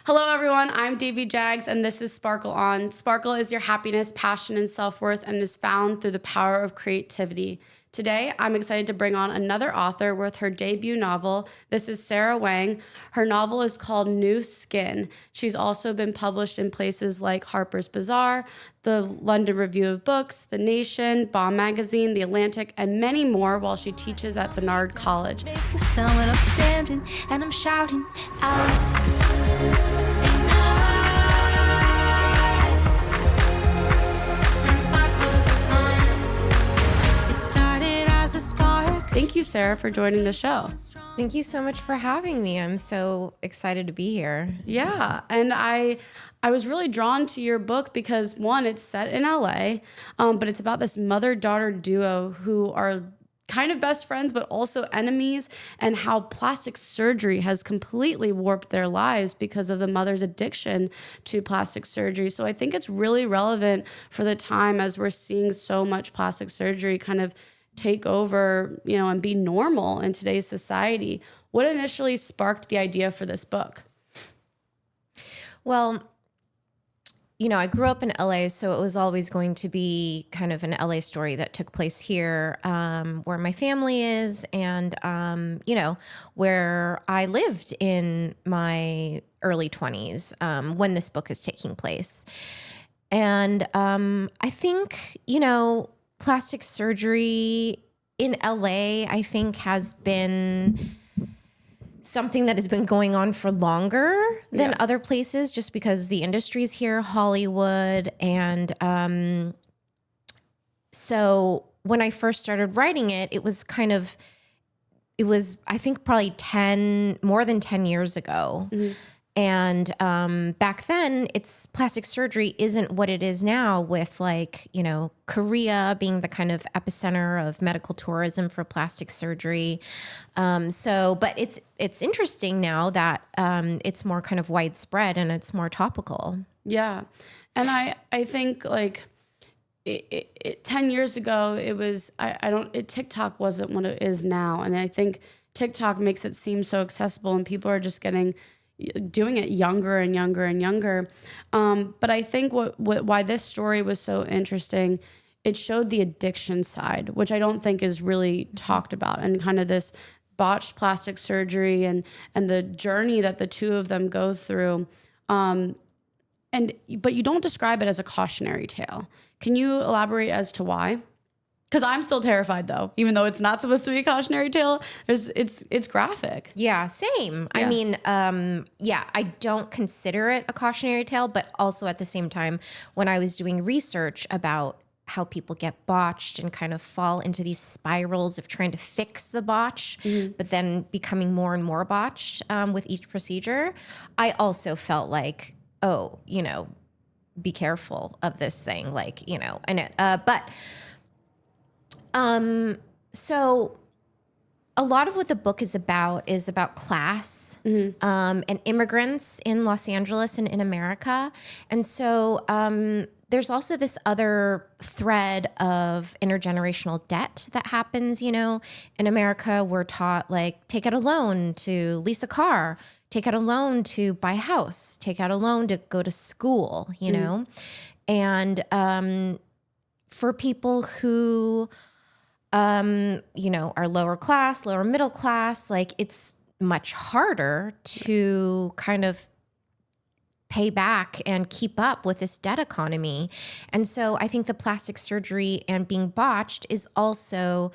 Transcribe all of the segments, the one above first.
Hello, everyone. I'm Davy Jags, and this is Sparkle On. Sparkle is your happiness, passion, and self-worth, and is found through the power of creativity. Today, I'm excited to bring on another author with her debut novel. This is Sarah Wang. Her novel is called New Skin. She's also been published in places like Harper's Bazaar, the London Review of Books, The Nation, Bomb Magazine, The Atlantic, and many more while she teaches at Barnard College. Someone upstanding, and I'm shouting out. Thank you, Sarah, for joining the show. Thank you so much for having me. I'm so excited to be here. Yeah, and I was really drawn to your book because, one, it's set in LA, but it's about this mother-daughter duo who are kind of best friends, but also enemies, and how plastic surgery has completely warped their lives because of the mother's addiction to plastic surgery. So I think it's really relevant for the time as we're seeing so much plastic surgery kind of take over, and be normal in today's society. What initially sparked the idea for this book? Well, I grew up in LA, so it was always going to be kind of an LA story that took place here, where my family is and, where I lived in my early 20s when this book is taking place. And I think, plastic surgery in LA, I think, has been something that has been going on for longer than other places, just because the industry's here, Hollywood. And so when I first started writing it, it was, I think, probably more than 10 years ago. Mm-hmm. And back then, plastic surgery isn't what it is now, with Korea being the kind of epicenter of medical tourism for plastic surgery. But it's interesting now that it's more kind of widespread and it's more topical. Yeah, and I think 10 years ago it was TikTok wasn't what it is now, and I think TikTok makes it seem so accessible, and people are just doing it younger and younger and younger. But I think why this story was so interesting, it showed the addiction side, which I don't think is really talked about, and kind of this botched plastic surgery and the journey that the two of them go through. But you don't describe it as a cautionary tale. Can you elaborate as to why? Because I'm still terrified, though, even though it's not supposed to be a cautionary tale. It's graphic. Yeah, same. Yeah. I mean, I don't consider it a cautionary tale, but also at the same time, when I was doing research about how people get botched and kind of fall into these spirals of trying to fix the botch, but then becoming more and more botched with each procedure, I also felt like, be careful of this thing, So a lot of what the book is about class, and immigrants in Los Angeles and in America. And so there's also this other thread of intergenerational debt that happens, in America. We're taught, take out a loan to lease a car, take out a loan to buy a house, take out a loan to go to school, And for people who are lower class, lower middle class, it's much harder to kind of pay back and keep up with this debt economy. And so I think the plastic surgery and being botched is also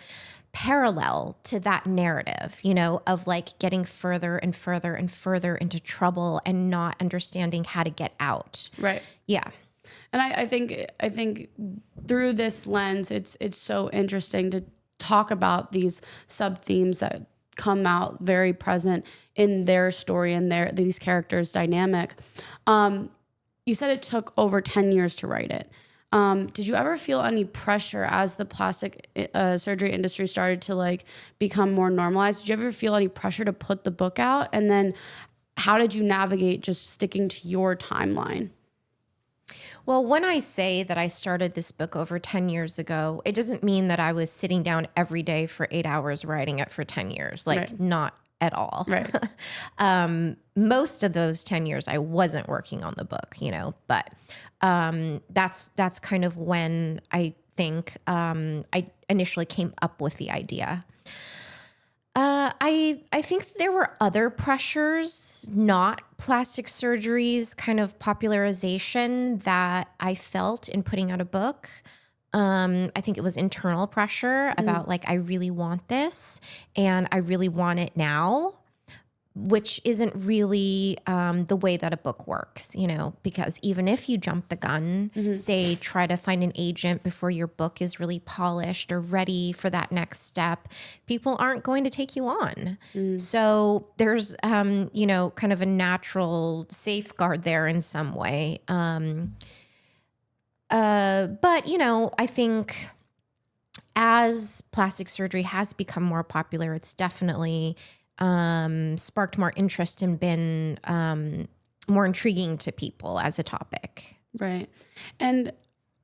parallel to that narrative, of getting further and further and further into trouble and not understanding how to get out. Right. Yeah. And I think through this lens, it's so interesting to talk about these sub themes that come out very present in their story and these characters' dynamic. You said it took over 10 years to write it. Did you ever feel any pressure as the plastic surgery industry started to become more normalized? Did you ever feel any pressure to put the book out? And then how did you navigate just sticking to your timeline? Well, when I say that I started this book over 10 years ago, it doesn't mean that I was sitting down every day for 8 hours writing it for 10 years. Right. Not at all. Right. Most of those 10 years I wasn't working on the book, but that's kind of when I think I initially came up with the idea. I think there were other pressures, not plastic surgery's kind of popularization, that I felt in putting out a book. I think it was internal pressure about like, I really want this and I really want it now, which isn't really the way that a book works, because even if you jump the gun, say try to find an agent before your book is really polished or ready for that next step, people aren't going to take you on. So there's, kind of a natural safeguard there in some way. But, I think as plastic surgery has become more popular, it's definitely sparked more interest and been more intriguing to people as a topic. Right. And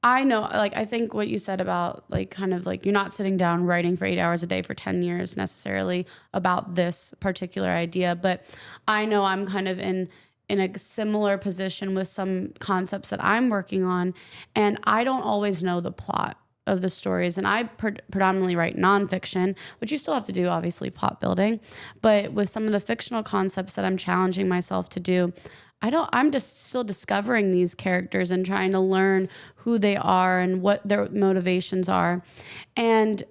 I know, like, I think what you said about like, kind of like, you're not sitting down writing for 8 hours a day for 10 years necessarily about this particular idea, but I know I'm kind of in a similar position with some concepts that I'm working on, and I don't always know the plot of the stories. And I predominantly write nonfiction, which you still have to do, obviously, plot building. But with some of the fictional concepts that I'm challenging myself to do, I'm just still discovering these characters and trying to learn who they are and what their motivations are. And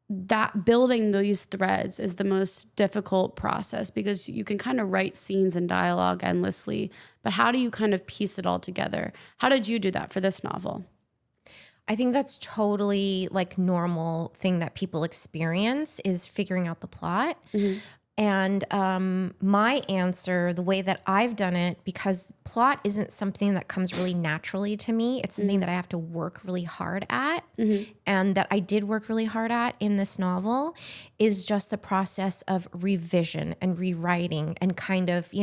that building these threads is the most difficult process, because you can kind of write scenes and dialogue endlessly, but how do you kind of piece it all together? How did you do that for this novel? I think that's totally like normal thing that people experience, is figuring out the plot. And my answer, the way that I've done it, because plot isn't something that comes really naturally to me. It's something that I have to work really hard at, and that I did work really hard at in this novel, is just the process of revision and rewriting and kind of,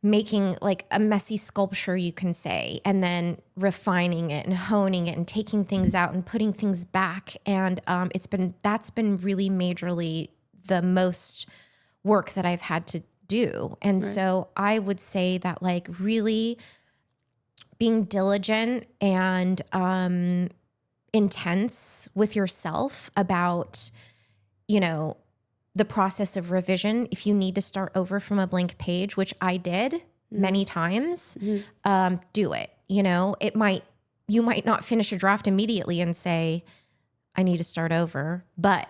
making like a messy sculpture, you can say, and then refining it and honing it and taking things out and putting things back. And that's been really majorly the most work that I've had to do. And so I would say that like really being diligent and intense with yourself about, the process of revision. If you need to start over from a blank page, which I did many times, do it. You might not finish a draft immediately and say, I need to start over. But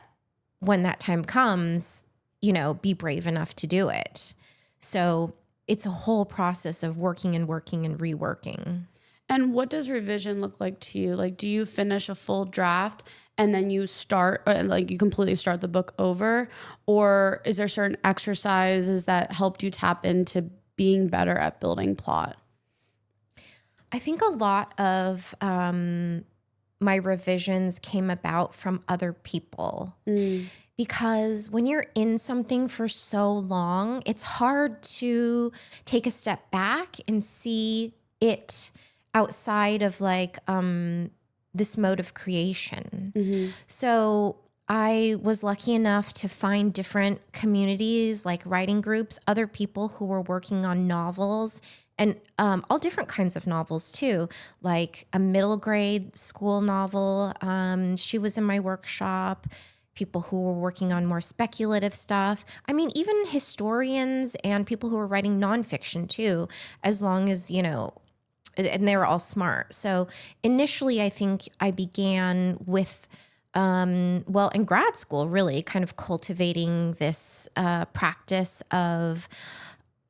when that time comes, be brave enough to do it. So it's a whole process of working and working and reworking. And what does revision look like to you? Like, do you finish a full draft and then you start, like you completely start the book over? Or is there certain exercises that helped you tap into being better at building plot? I think a lot of my revisions came about from other people. Because when you're in something for so long, it's hard to take a step back and see it outside of like this mode of creation. So I was lucky enough to find different communities, like writing groups, other people who were working on novels, and all different kinds of novels too, like a middle grade school novel. She was in my workshop. People who were working on more speculative stuff. I mean, even historians and people who were writing nonfiction too, as long as, and they were all smart. So initially, I think I began with, in grad school, really kind of cultivating this practice of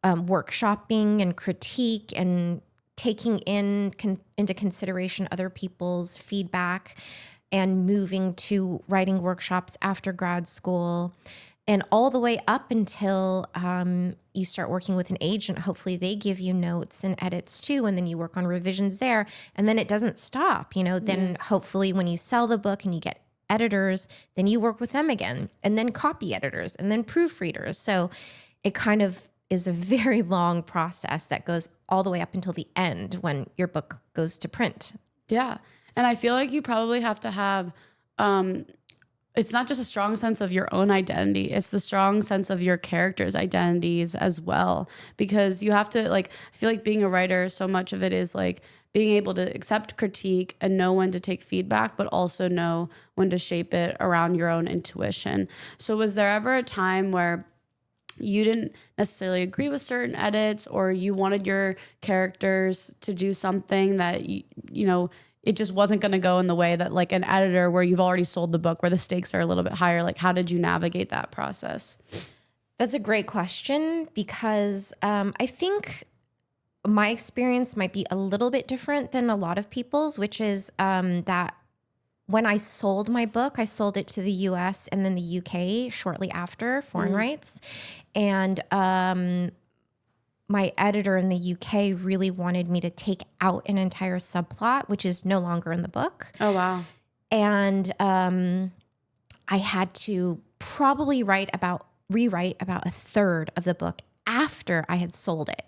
workshopping and critique and taking into consideration other people's feedback, and moving to writing workshops after grad school, and all the way up until you start working with an agent. Hopefully they give you notes and edits too, and then you work on revisions there, and then it doesn't stop, then hopefully when you sell the book and you get editors, then you work with them again, and then copy editors, and then proofreaders. So it kind of is a very long process that goes all the way up until the end when your book goes to print. Yeah. And I feel like you probably have to have, it's not just a strong sense of your own identity, it's the strong sense of your character's identities as well. Because you have to, like, I feel like being a writer, so much of it is like being able to accept critique and know when to take feedback, but also know when to shape it around your own intuition. So was there ever a time where you didn't necessarily agree with certain edits, or you wanted your characters to do something that, you know, it just wasn't going to go in the way that, like, an editor where you've already sold the book, where the stakes are a little bit higher? Like, how did you navigate that process? That's a great question, because I think my experience might be a little bit different than a lot of people's, which is that when I sold my book, I sold it to the US and then the UK shortly after, foreign rights. And my editor in the UK really wanted me to take out an entire subplot, which is no longer in the book. Oh, wow. And I had to probably rewrite about a third of the book after I had sold it.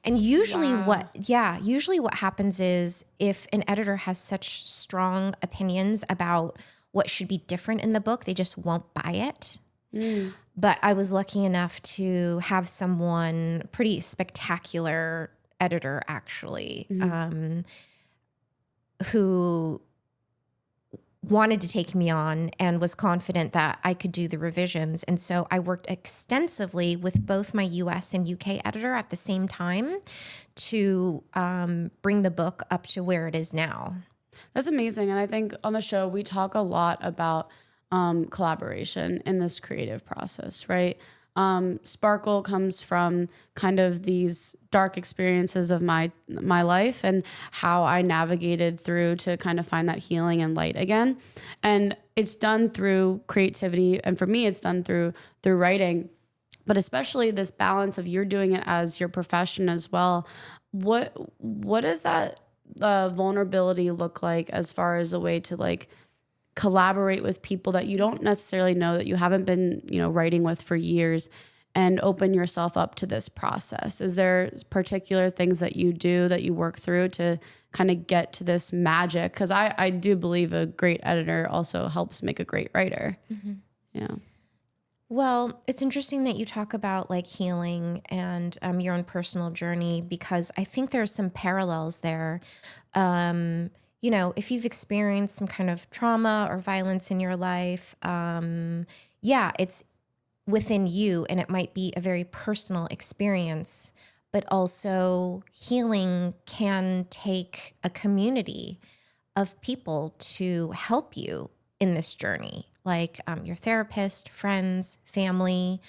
And usually what happens is, if an editor has such strong opinions about what should be different in the book, they just won't buy it. But I was lucky enough to have someone, pretty spectacular editor actually, who wanted to take me on and was confident that I could do the revisions. And so I worked extensively with both my US and UK editor at the same time to bring the book up to where it is now. That's amazing. And I think on the show, we talk a lot about collaboration in this creative process, right? Sparkle comes from kind of these dark experiences of my life and how I navigated through to kind of find that healing and light again. And it's done through creativity. And for me, it's done through writing, but especially this balance of you're doing it as your profession as well. What does that vulnerability look like as far as a way to, like, collaborate with people that you don't necessarily know, that you haven't been, writing with for years, and open yourself up to this process? Is there particular things that you do, that you work through to kind of get to this magic? Because I do believe a great editor also helps make a great writer. Yeah. Well, it's interesting that you talk about, like, healing and your own personal journey, because I think there's some parallels there. If you've experienced some kind of trauma or violence in your life, it's within you, and it might be a very personal experience, but also healing can take a community of people to help you in this journey, like your therapist, friends, family,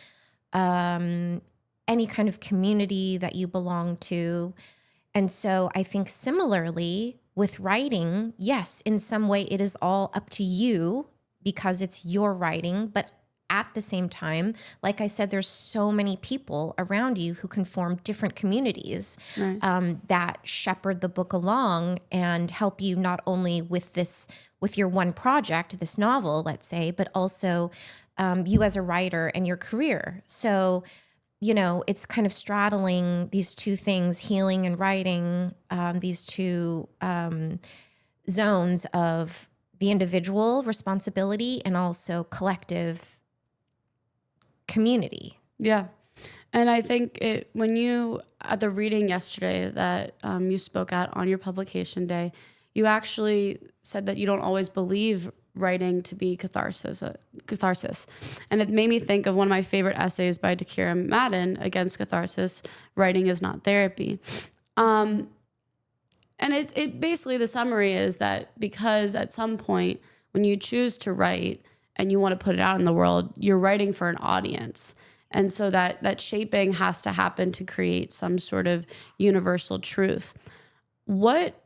any kind of community that you belong to. And so I think similarly, with writing, yes, in some way it is all up to you because it's your writing. But at the same time, like I said, there's so many people around you who can form different communities that shepherd the book along and help you not only with your one project, this novel, let's say, but also you as a writer and your career. So it's kind of straddling these two things, healing and writing, these two zones of the individual responsibility and also collective community. Yeah. And I think when you, at the reading yesterday that you spoke at on your publication day, you actually said that you don't always believe writing to be catharsis. And it made me think of one of my favorite essays by Dakira Madden, Against Catharsis, Writing is Not Therapy. And it basically, the summary is that because at some point when you choose to write and you want to put it out in the world, you're writing for an audience. And so that shaping has to happen to create some sort of universal truth. What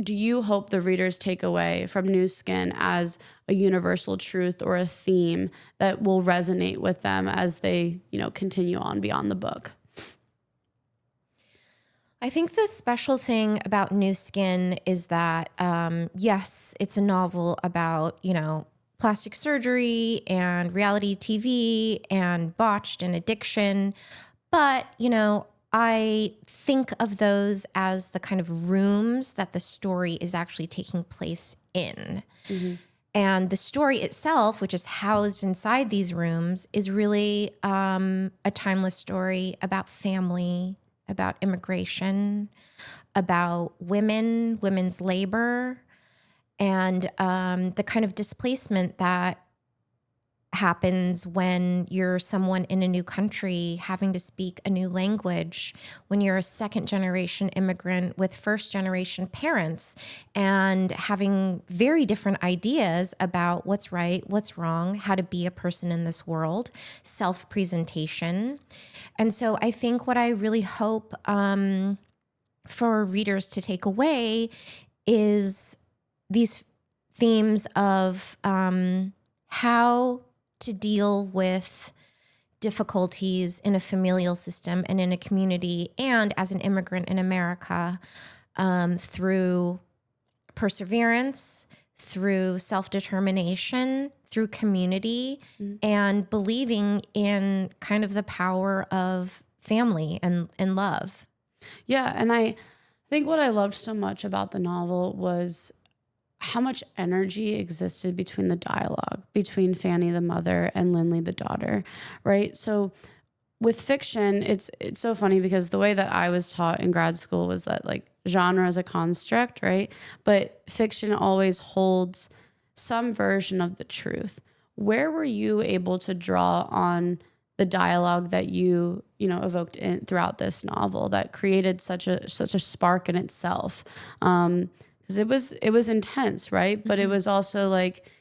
do you hope the readers take away from New Skin as a universal truth or a theme that will resonate with them as they, continue on beyond the book? I think the special thing about New Skin is that, yes, it's a novel about, plastic surgery and reality TV and botched and addiction. But, I think of those as the kind of rooms that the story is actually taking place in. Mm-hmm. And the story itself, which is housed inside these rooms, is really a timeless story about family, about immigration, about women, women's labor, and the kind of displacement that happens when you're someone in a new country having to speak a new language, when you're a second generation immigrant with first generation parents and having very different ideas about what's right, what's wrong, how to be a person in this world, self-presentation. And so I think what I really hope for readers to take away is these themes of how to deal with difficulties in a familial system and in a community and as an immigrant in America through perseverance, through self-determination, through community, and believing in kind of the power of family and love. Yeah, and I think what I loved so much about the novel was how much energy existed between the dialogue between Fanny the mother and Lindley the daughter, right? So with fiction, it's so funny because the way that I was taught in grad school was that like genre is a construct, right? But fiction always holds some version of the truth. Where were you able to draw on the dialogue that you evoked throughout this novel that created such a spark in itself? Because it was intense, right? But it was also like,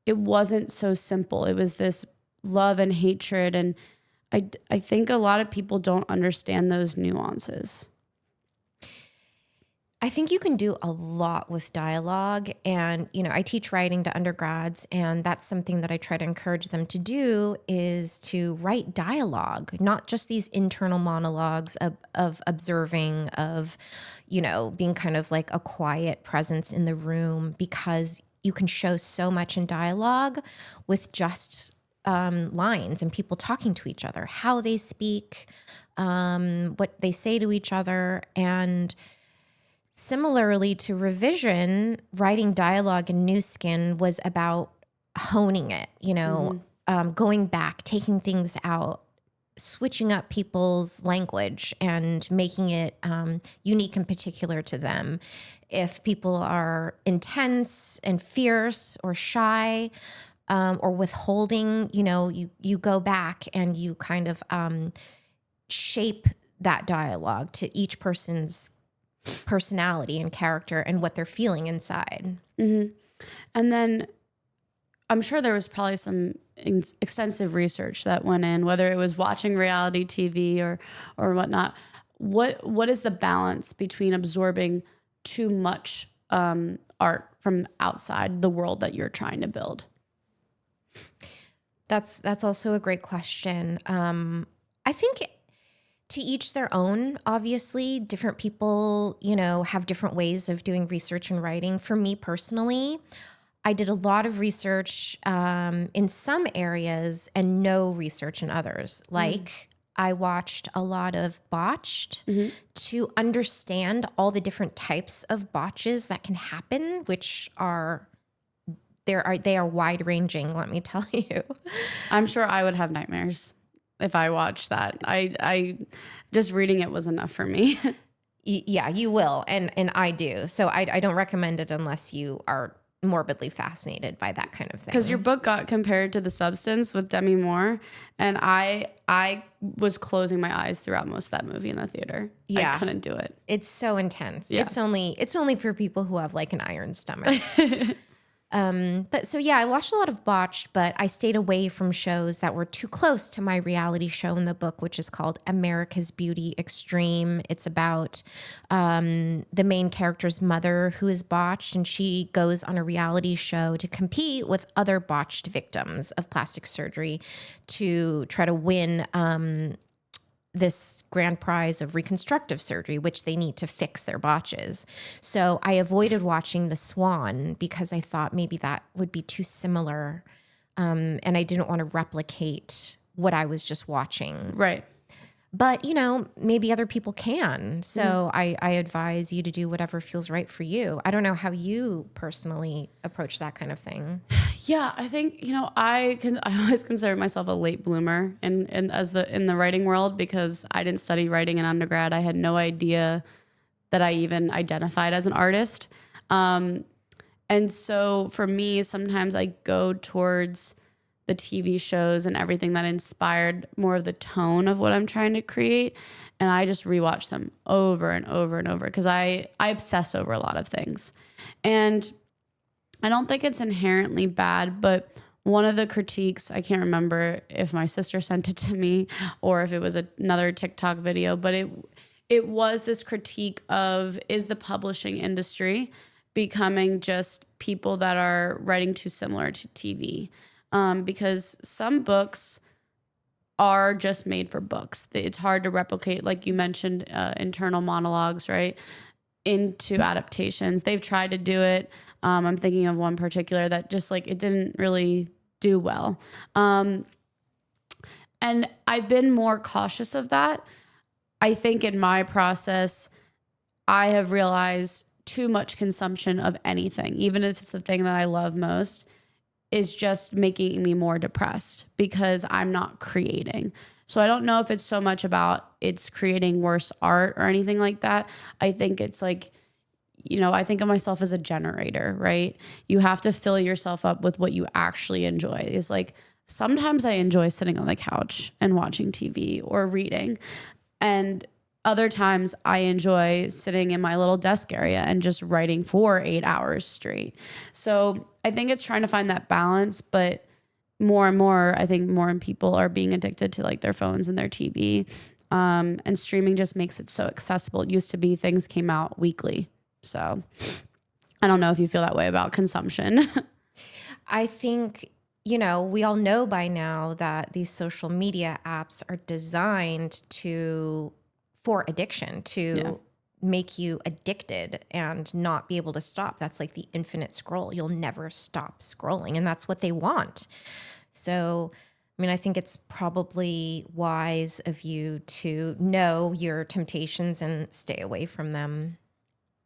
it wasn't so simple. It was this love and hatred. And I think a lot of people don't understand those nuances. I think you can do a lot with dialogue. And, I teach writing to undergrads, and that's something that I try to encourage them to do is to write dialogue, not just these internal monologues of observing, of, being kind of like a quiet presence in the room, because you can show so much in dialogue with just lines and people talking to each other, how they speak, what they say to each other. And similarly to revision, writing dialogue in New Skin was about honing it, going back, taking things out, switching up people's language and making it unique and particular to them. If people are intense and fierce or shy or withholding, you go back and you kind of shape that dialogue to each person's personality and character and what they're feeling inside. Mm-hmm. And then I'm sure there was probably some extensive research that went in, whether it was watching reality TV or whatnot. What is the balance between absorbing too much art from outside the world that you're trying to build? That's also a great question. I think to each their own. Obviously, different people, have different ways of doing research and writing. For me personally, I did a lot of research in some areas and no research in others. Like I watched a lot of Botched to understand all the different types of botches that can happen, which they are wide ranging, let me tell you. I'm sure I would have nightmares if I watched that. I just reading it was enough for me. Yeah, you will. And I do. So I don't recommend it unless you are morbidly fascinated by that kind of thing. Because your book got compared to The Substance with Demi Moore, and I was closing my eyes throughout most of that movie in the theater. Yeah. I couldn't do it. It's so intense. Yeah. It's only for people who have like an iron stomach. But so yeah, I watched a lot of Botched, but I stayed away from shows that were too close to my reality show in the book, which is called America's Beauty Extreme. It's about the main character's mother who is botched, and she goes on a reality show to compete with other botched victims of plastic surgery to try to win this grand prize of reconstructive surgery, which they need to fix their botches. So I avoided watching The Swan because I thought maybe that would be too similar. And I didn't want to replicate what I was just watching. Right. But, maybe other people can. So I advise you to do whatever feels right for you. I don't know how you personally approach that kind of thing. Yeah, I think, I always consider myself a late bloomer in the writing world, because I didn't study writing in undergrad. I had no idea that I even identified as an artist. And so for me, sometimes I go towards the TV shows and everything that inspired more of the tone of what I'm trying to create. And I just rewatch them over and over and over, because I obsess over a lot of things. And I don't think it's inherently bad, but one of the critiques, I can't remember if my sister sent it to me or if it was another TikTok video, but it was this critique of, is the publishing industry becoming just people that are writing too similar to TV? Because some books are just made for books. It's hard to replicate, like you mentioned, internal monologues, right, into adaptations. They've tried to do it. I'm thinking of one particular that just it didn't really do well. And I've been more cautious of that. I think in my process, I have realized too much consumption of anything, even if it's the thing that I love most, is just making me more depressed, because I'm not creating. So I don't know if it's so much about it's creating worse art or anything like that. I think it's I think of myself as a generator, right? You have to fill yourself up with what you actually enjoy. It's sometimes I enjoy sitting on the couch and watching TV or reading. And other times I enjoy sitting in my little desk area and just writing for 8 hours straight. So I think it's trying to find that balance, but more and more, I think more people are being addicted to their phones and their TV. And streaming just makes it so accessible. It used to be things came out weekly. So I don't know if you feel that way about consumption. I think, we all know by now that these social media apps are designed for addiction, to make you addicted and not be able to stop. That's like the infinite scroll. You'll never stop scrolling, and that's what they want. So, I think it's probably wise of you to know your temptations and stay away from them.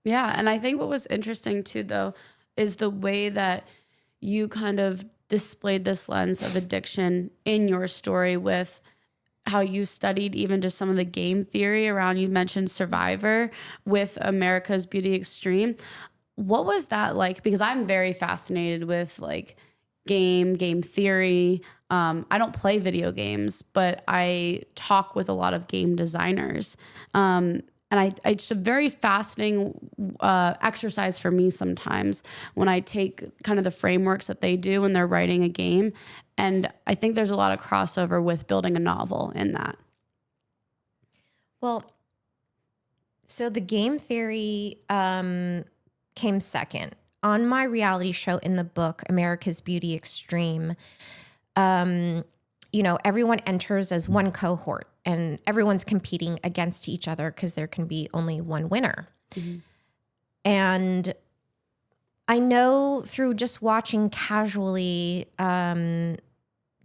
Yeah. And I think what was interesting too, though, is the way that you kind of displayed this lens of addiction in your story, with how you studied even just some of the game theory around, you mentioned Survivor with America's Beauty Extreme. What was that like? Because I'm very fascinated with game theory. I don't play video games, but I talk with a lot of game designers. And it's a very fascinating exercise for me sometimes when I take kind of the frameworks that they do when they're writing a game. And I think there's a lot of crossover with building a novel in that. Well, so the game theory came second. On my reality show in the book, America's Beauty Extreme, everyone enters as one cohort and everyone's competing against each other because there can be only one winner. Mm-hmm. And I know through just watching casually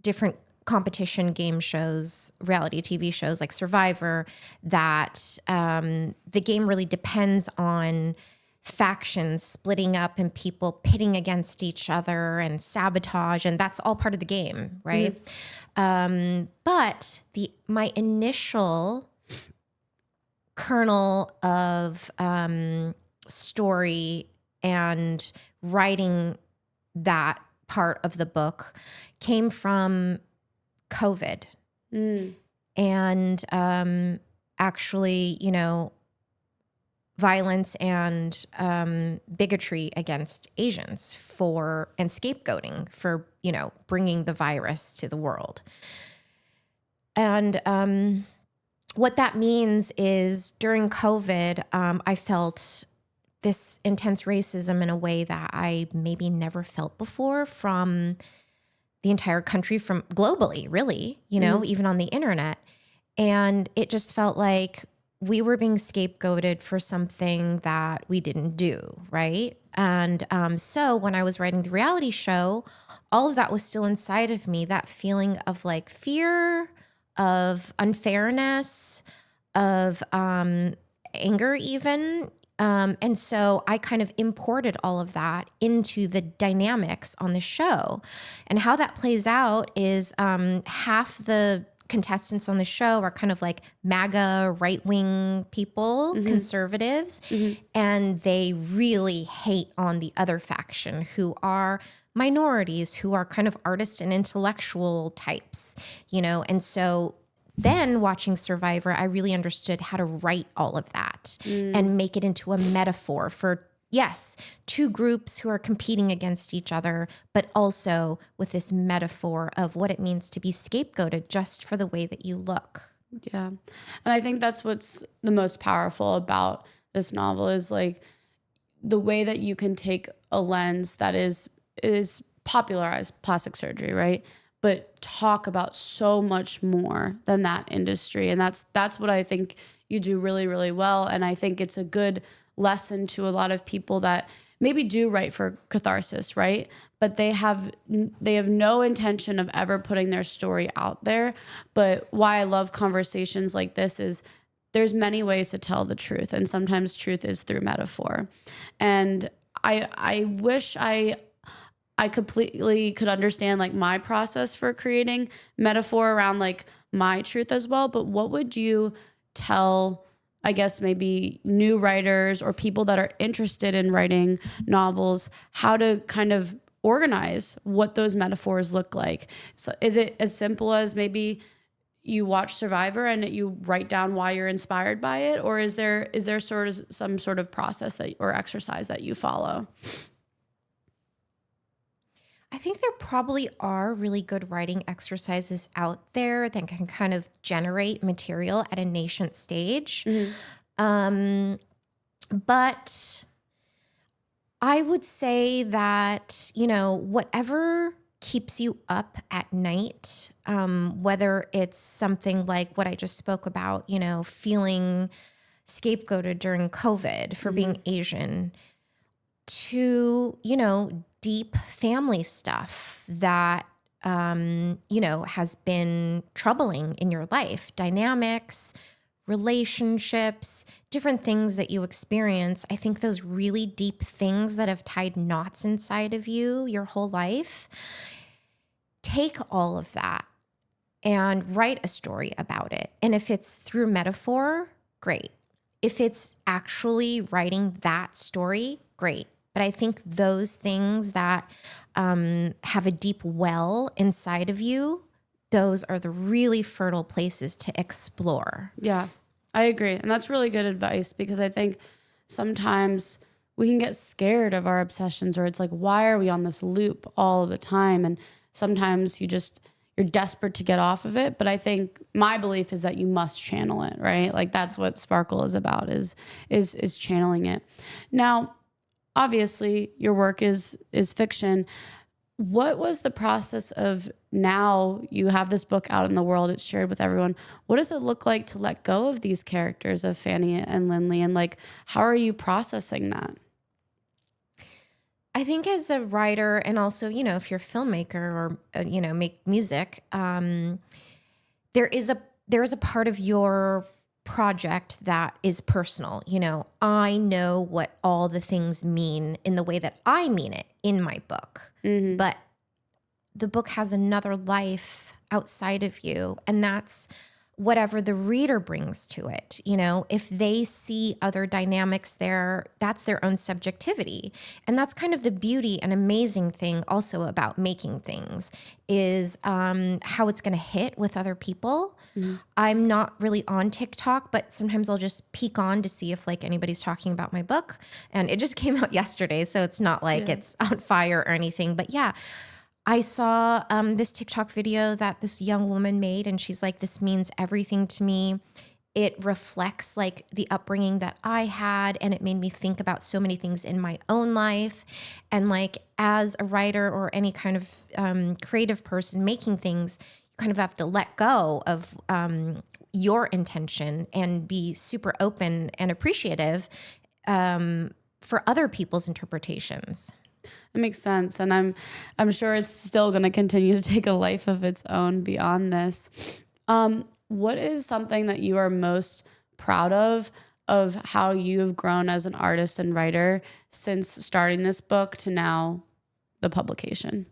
different competition game shows, reality TV shows like Survivor, that the game really depends on factions splitting up and people pitting against each other and sabotage, and that's all part of the game, right? Mm-hmm. But my initial kernel of story and writing that part of the book came from COVID. And actually, violence and bigotry against Asians and scapegoating for, bringing the virus to the world. And what that means is during COVID, I felt this intense racism in a way that I maybe never felt before from the entire country, from globally, really, even on the internet. And it just felt like we were being scapegoated for something that we didn't do, right? And so when I was writing the reality show, all of that was still inside of me, that feeling of fear of unfairness, of anger even. And so I kind of imported all of that into the dynamics on the show. And how that plays out is half the contestants on the show are kind of like MAGA right-wing people, conservatives, and they really hate on the other faction who are minorities, who are kind of artists and intellectual types, and so then watching Survivor, I really understood how to write all of that and make it into a metaphor for, yes, two groups who are competing against each other, but also with this metaphor of what it means to be scapegoated just for the way that you look. Yeah. And I think that's what's the most powerful about this novel is like the way that you can take a lens that is popularized plastic surgery, right? But talk about so much more than that industry. And that's what I think you do really, really well. And I think it's a good lesson to a lot of people that maybe do write for catharsis, right? But they have no intention of ever putting their story out there. But why I love conversations like this is there's many ways to tell the truth. And sometimes truth is through metaphor. And I wish I completely could understand like my process for creating metaphor around like my truth as well. But what would you tell, I guess, maybe new writers or people that are interested in writing novels, how to kind of organize what those metaphors look like? So is it as simple as maybe you watch Survivor and you write down why you're inspired by it? Or is there sort of some sort of process or exercise that you follow? I think there probably are really good writing exercises out there that can kind of generate material at a nascent stage. But I would say that, whatever keeps you up at night, whether it's something like what I just spoke about, feeling scapegoated during COVID for being Asian, to, deep family stuff that, has been troubling in your life, dynamics, relationships, different things that you experience. I think those really deep things that have tied knots inside of you your whole life, take all of that and write a story about it. And if it's through metaphor, great. If it's actually writing that story, great. But I think those things that have a deep well inside of you, those are the really fertile places to explore. Yeah, I agree. And that's really good advice because I think sometimes we can get scared of our obsessions, or it's like, why are we on this loop all the time? And sometimes you're desperate to get off of it. But I think my belief is that you must channel it, right? Like that's what Sparkle is about, is channeling it. Now, obviously your work is fiction. What was the process of, now you have this book out in the world, it's shared with everyone. What does it look like to let go of these characters of Fanny and Lindley? And like, how are you processing that? I think as a writer, and also, if you're a filmmaker or, make music, there is a part of your project that is personal. I know what all the things mean in the way that I mean it in my book, but the book has another life outside of you, and that's whatever the reader brings to it. If they see other dynamics there, that's their own subjectivity. And that's kind of the beauty and amazing thing also about making things, is how it's going to hit with other people. I'm not really on TikTok, but sometimes I'll just peek on to see if like anybody's talking about my book. And it just came out yesterday, so it's not like it's on fire or anything. But yeah, I saw this TikTok video that this young woman made, and she's like, this means everything to me. It reflects like the upbringing that I had, and it made me think about so many things in my own life. And like, as a writer or any kind of creative person making things, you kind of have to let go of your intention and be super open and appreciative for other people's interpretations. It makes sense. And I'm sure it's still going to continue to take a life of its own beyond this. What is something that you are most proud of how you've grown as an artist and writer since starting this book to now the publication?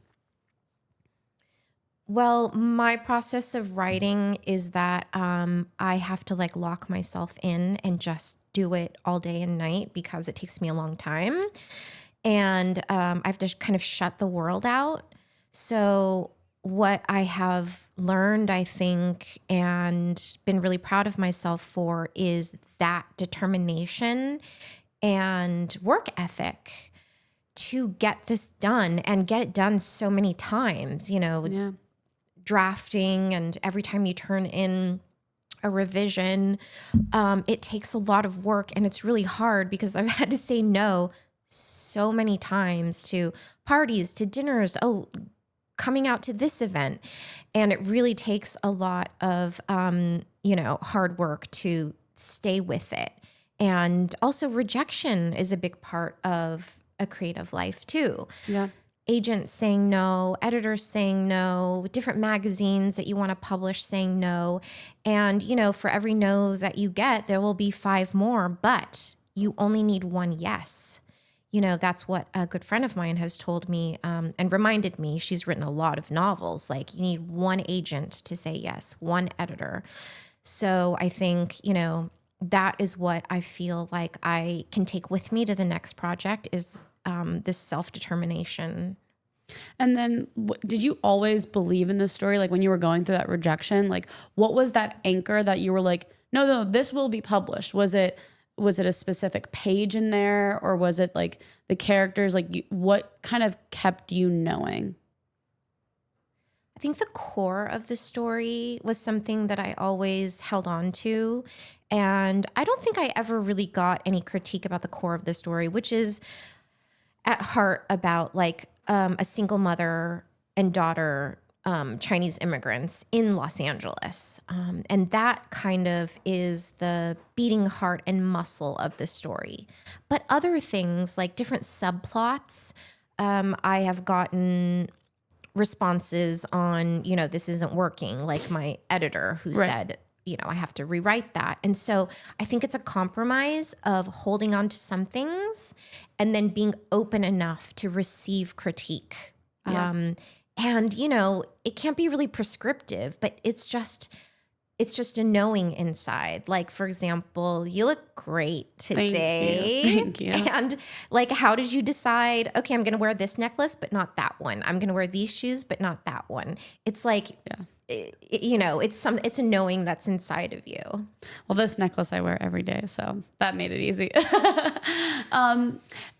Well, my process of writing is that I have to like lock myself in and just do it all day and night because it takes me a long time. And I have to kind of shut the world out. So what I have learned, I think, and been really proud of myself for is that determination and work ethic to get this done and get it done so many times, Yeah. drafting, and every time you turn in a revision, it takes a lot of work, and it's really hard because I've had to say no so many times to parties, to dinners, coming out to this event. And it really takes a lot of, hard work to stay with it. And also rejection is a big part of a creative life too. Yeah. Agents saying no, editors saying no, different magazines that you want to publish saying no. And, for every no that you get, there will be 5 more, but you only need one yes. That's what a good friend of mine has told me and reminded me. She's written a lot of novels. Like, you need one agent to say yes, one editor. So I think, that is what I feel like I can take with me to the next project is this self-determination. And then did you always believe in this story? Like when you were going through that rejection, like what was that anchor that you were like, no, this will be published? Was it a specific page in there, or was it like the characters? Like what kind of kept you knowing? I think the core of the story was something that I always held on to. And I don't think I ever really got any critique about the core of the story, which is at heart about like a single mother and daughter, Chinese immigrants in Los Angeles. And that kind of is the beating heart and muscle of the story. But other things like different subplots, I have gotten responses on, this isn't working, like my editor who said, I have to rewrite that. And so I think it's a compromise of holding on to some things and then being open enough to receive critique. Yeah. And, it can't be really prescriptive, but it's just a knowing inside. Like, for example, you look great today. Thank you. And like, how did you decide, okay, I'm going to wear this necklace, but not that one. I'm going to wear these shoes, but not that one. It's like, it's a knowing that's inside of you. Well, this necklace I wear every day, so that made it easy.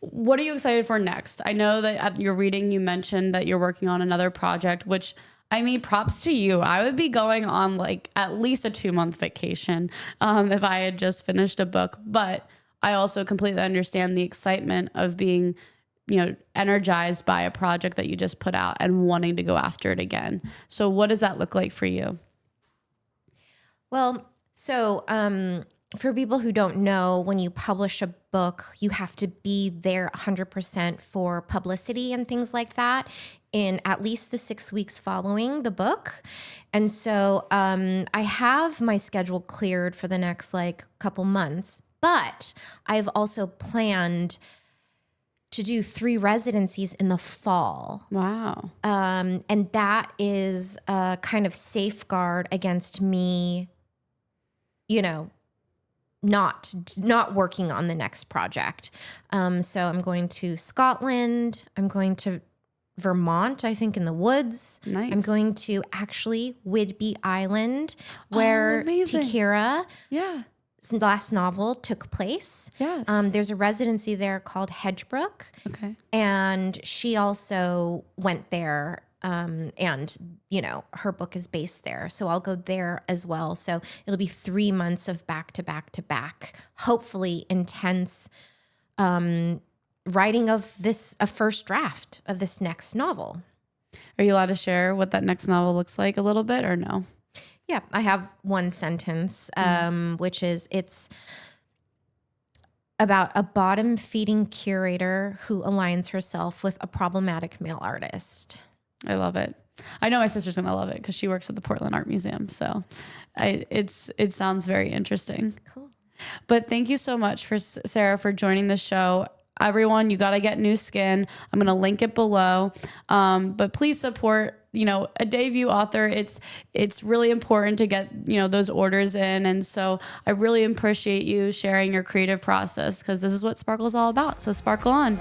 What are you excited for next? I know that at your reading, you mentioned that you're working on another project, which, I mean, props to you. I would be going on like at least a 2-month vacation if I had just finished a book. But I also completely understand the excitement of being, energized by a project that you just put out and wanting to go after it again. So what does that look like for you? Well, so for people who don't know, when you publish a book, you have to be there 100% for publicity and things like that in at least the 6 weeks following the book. And so I have my schedule cleared for the next couple months, but I've also planned to do 3 residencies in the fall. Wow. And that is a kind of safeguard against me, not working on the next project. So I'm going to Scotland. I'm going to Vermont, I think, in the woods. Nice. I'm going to actually Whidbey Island, where Tikira, last novel took place. Yes. There's a residency there called Hedgebrook. Okay. And she also went there, and, her book is based there. So I'll go there as well. So it'll be 3 months of back to back to back, hopefully intense writing of a first draft of this next novel. Are you allowed to share what that next novel looks like a little bit or no? Yeah, I have one sentence, which is it's about a bottom-feeding curator who aligns herself with a problematic male artist. I love it. I know my sister's gonna love it because she works at the Portland Art Museum. So it sounds very interesting. Cool. But thank you so much for Sarah for joining the show. Everyone, you got to get New Skin. I'm going to link it below. But please support, a debut author. It's really important to get, those orders in. And so I really appreciate you sharing your creative process because this is what Sparkle is all about. So sparkle on.